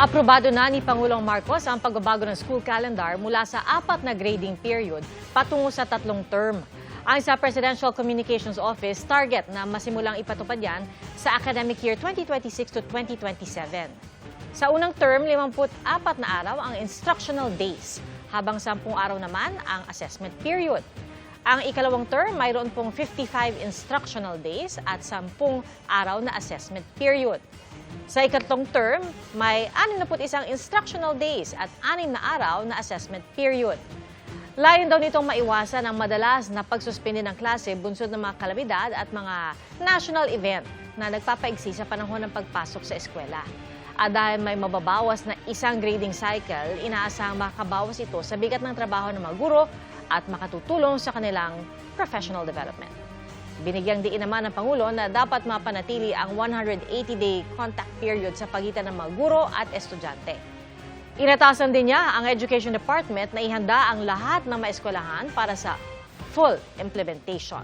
Aprobado na ni Pangulong Marcos ang pagbabago ng school calendar mula sa 4 na grading period patungo sa 3 term. Ang sa Presidential Communications Office, target na masimulang ipatupad yan sa academic year 2026 to 2027. Sa unang term, 54 na araw ang instructional days, habang 10 araw naman ang assessment period. Ang ikalawang term, mayroon pong 55 instructional days at 10 araw na assessment period. Sa ikatlong term, may 61 instructional days at 6 na araw na assessment period. Layon daw nitong maiwasan ang madalas na pagsuspende ng klase bunsod ng mga kalamidad at mga national event na nagpapaigsi sa panahon ng pagpasok sa eskwela. At dahil may mababawas na isang grading cycle, inaasahang makabawas ito sa bigat ng trabaho ng mga guro at makatutulong sa kanilang professional development. Binigyang diin naman ng Pangulo na dapat mapanatili ang 180-day contact period sa pagitan ng mga guro at estudyante. Inatasan din niya ang Education Department na ihanda ang lahat ng mga eskwelahan para sa full implementation.